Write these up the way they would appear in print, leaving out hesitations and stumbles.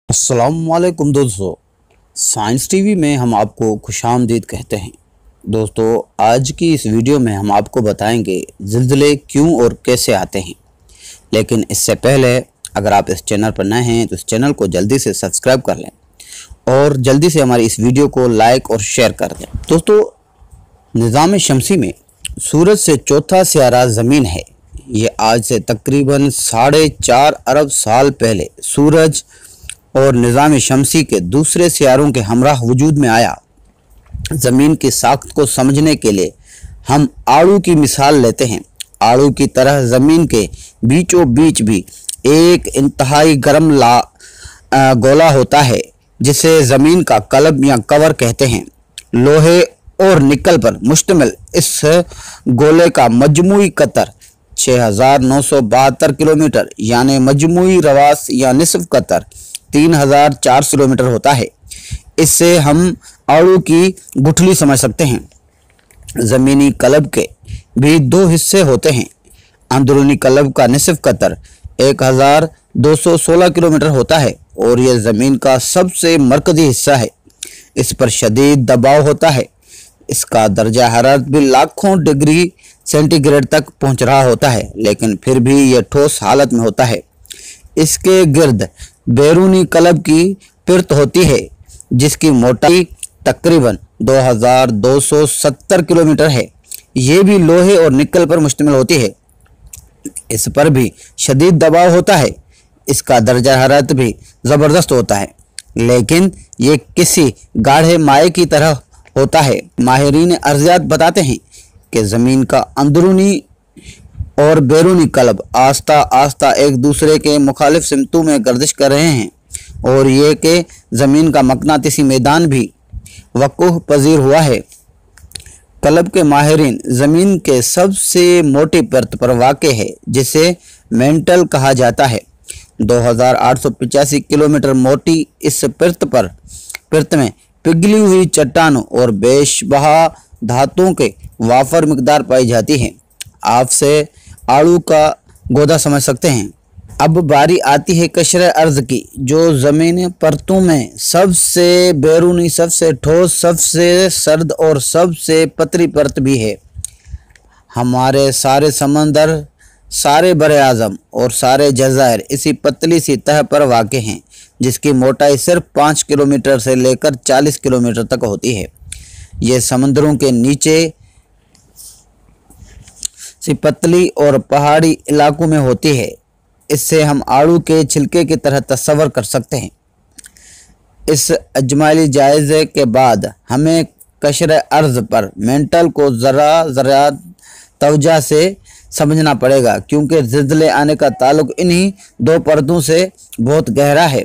अस्सलामुअलैकुम दोस्तों, science TV में हम आपको खुशामदीद कहते हैं। दोस्तों, आज की इस वीडियो में हम आपको बताएंगे ज़िलज़िले क्यों और कैसे आते हैं। लेकिन इससे पहले अगर आप इस चैनल पर नए हैं तो इस चैनल को जल्दी से सब्सक्राइब कर लें और जल्दी से हमारी इस वीडियो को लाइक और शेयर कर दें। दोस्तों, निज़ाम शमसी में सूरज से चौथा सियारा ज़मीन है। ये आज से तकरीबन 4.5 अरब साल पहले सूरज और निज़ाम शमसी के दूसरे सियारों के हमराह वजूद में आया। ज़मीन की साख्त को समझने के लिए हम आड़ू की मिसाल लेते हैं। आड़ू की तरह ज़मीन के बीचों बीच भी एक इंतहाई गर्म गोला होता है जिसे ज़मीन का कलब या कवर कहते हैं। लोहे और निकल पर मुश्तमिल इस गोले का मजमूई कतर 6,972 किलोमीटर यानी मजमूई रवास या निसफ कतर 3,400 किलोमीटर होता है। इससे हम आड़ू की गुठली समझ सकते हैं। ज़मीनी कलब के भी दो हिस्से होते हैं। अंदरूनी कलब का निसफ कतर 1,216 किलोमीटर होता है और यह ज़मीन का सबसे मरकज़ी हिस्सा है। इस पर शदीद दबाव होता है। इसका दर्जा हरारत भी लाखों डिग्री सेंटीग्रेड तक पहुंच रहा होता है, लेकिन फिर भी यह ठोस हालत में होता है। इसके गिर्द बैरूनी कलब की पिरत होती है जिसकी मोटाई तकरीबन 2,270 किलोमीटर है। ये भी लोहे और निकल पर मुश्तमिल होती है। इस पर भी शदीद दबाव होता है। इसका दर्जा हरारत भी ज़बरदस्त होता है, लेकिन ये किसी गाढ़े माए की तरह होता है। माहिरीन अर्जियात बताते हैं कि ज़मीन का अंदरूनी और बैरूनी कलब आस्ता आस्ता एक दूसरे के मुखालिफ सिमतों में गर्दिश कर रहे हैं और ये कि ज़मीन का मकनातीसी मैदान भी वक़ूफ़ पजीर हुआ है। कलब के माहिरीन ज़मीन के सबसे मोटी परत पर वाक़े है जिसे मेंटल कहा जाता है। 2,885 किलोमीटर मोटी इस परत में पिघली हुई चट्टानों और बेशबहा धातुओं के वाफर मिकदार पाई जाती है। आपसे आड़ू का गोदा समझ सकते हैं। अब बारी आती है कशर अर्ज़ की, जो ज़मीनी परतों में सबसे बैरूनी, सबसे ठोस, सबसे सर्द और सबसे पतली परत भी है। हमारे सारे समंदर, सारे बरे आज़म और सारे जज़ायर इसी पतली सी तह पर वाक़े हैं जिसकी मोटाई सिर्फ 5 किलोमीटर से लेकर 40 किलोमीटर तक होती है। ये समंदरों के नीचे सी पतली और पहाड़ी इलाकों में होती है। इससे हम आड़ू के छिलके की तरह तस्वर कर सकते हैं। इस अजमाली जायज़े के बाद हमें कशर अर्ज़ पर मेंटल को ज़रा तवज्जो से समझना पड़ेगा, क्योंकि ज़िलज़िले आने का ताल्लुक इन्हीं दो परतों से बहुत गहरा है।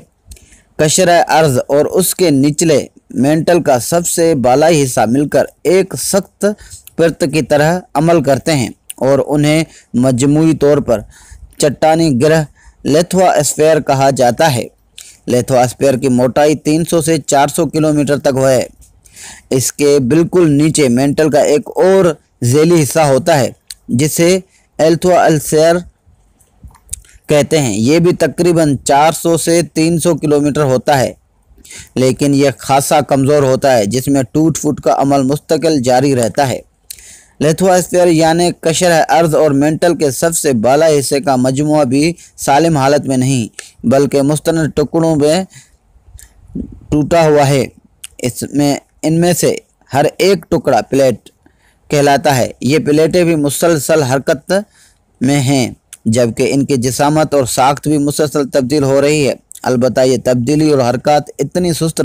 कशर अर्ज़ और उसके निचले मेंटल का सबसे बालाई हिस्सा मिलकर एक सख्त परत की तरह अमल करते हैं और उन्हें मजमूई तौर पर चट्टानी गिरह लिथोस्फीयर कहा जाता है। लिथोस्फीयर की मोटाई 300 से 400 किलोमीटर तक है। इसके बिल्कुल नीचे मेंटल का एक और झेली हिस्सा होता है जिसे एल्थोस्फीयर कहते हैं। ये भी तकरीबन 400 से 300 किलोमीटर होता है, लेकिन यह खासा कमज़ोर होता है जिसमें टूट फूट का अमल मुस्तकिल जारी रहता है। लिथोस्फीयर यानी कशर अर्ज़ और मेंटल के सबसे बाला हिस्से का मजमुआ भी सालिम हालत में नहीं बल्कि मुस्तनद टुकड़ों में टूटा हुआ है। इनमें से हर एक टुकड़ा प्लेट कहलाता है। ये प्लेटें भी मुसलसल हरकत में हैं, जबकि इनकी जिसामत और साख्त भी मुसलसल तब्दील हो रही है। अलबत्ता ये तब्दीली और हरकत इतनी सुस्त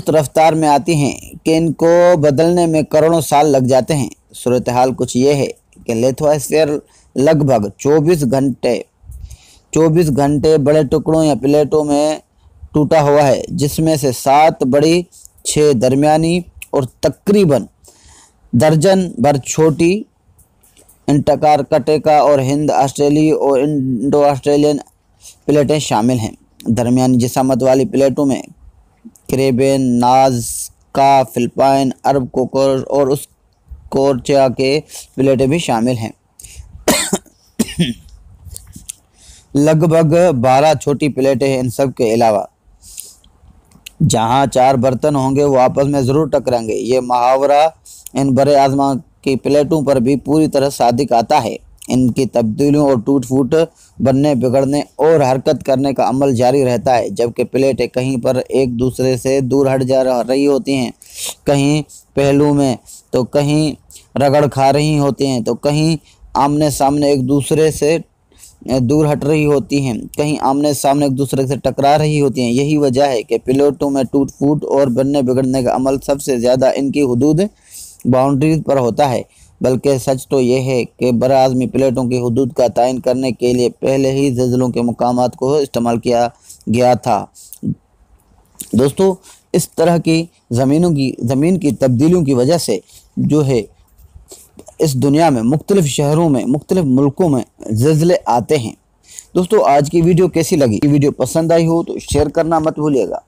रफ्तार में आती हैं कि इनको बदलने में करोड़ों साल लग जाते हैं। सूरत हाल कुछ ये है कि लिथोस्फीयर लगभग 24 घंटे बड़े टुकड़ों या प्लेटों में टूटा हुआ है, जिसमें से 7 बड़ी, 6 दरमियानी और तकरीबन दर्जन भर छोटी अंटार्कटिका और हिंद, ऑस्ट्रेलिया और इंडो ऑस्ट्रेलियन प्लेटें शामिल हैं। दरमियानी जिसामत वाली प्लेटों में कैरेबियन, नाज़का, फिलिपाइन, अरब कोकोर और उस कोरचा के प्लेटें भी शामिल हैं। लगभग 12 छोटी प्लेटें हैं। इन सब के अलावा जहाँ चार बर्तन होंगे वो आपस में ज़रूर टकराएंगे। ये मुहावरा इन बड़े आज़मा की प्लेटों पर भी पूरी तरह सादिक आता है। इनकी तब्दीलियों और टूट फूट, बनने बिगड़ने और हरकत करने का अमल जारी रहता है, जबकि प्लेटें कहीं पर एक दूसरे से दूर हट जा रही होती हैं, कहीं पहलू में तो कहीं रगड़ खा रही होती हैं, तो कहीं आमने सामने एक दूसरे से दूर हट रही होती हैं, कहीं आमने सामने एक दूसरे से टकरा रही होती हैं। यही वजह है कि प्लेटों में टूट फूट और बनने बिगड़ने का अमल सबसे ज़्यादा इनकी हुदूद बाउंड्रीज पर होता है। बल्कि सच तो यह है कि बरआज़मी प्लेटों की हुदूद का तयन करने के लिए पहले ही ज़िलज़लों के मकामात को इस्तेमाल किया गया था। दोस्तों, इस तरह की ज़मीन की तब्दीलियों की वजह से जो है इस दुनिया में मुख्तलिफ शहरों में, मुख्तलिफ मुल्कों में ज़िलज़ले आते हैं। दोस्तों, आज की वीडियो कैसी लगी? वीडियो पसंद आई हो तो शेयर करना मत भूलिएगा।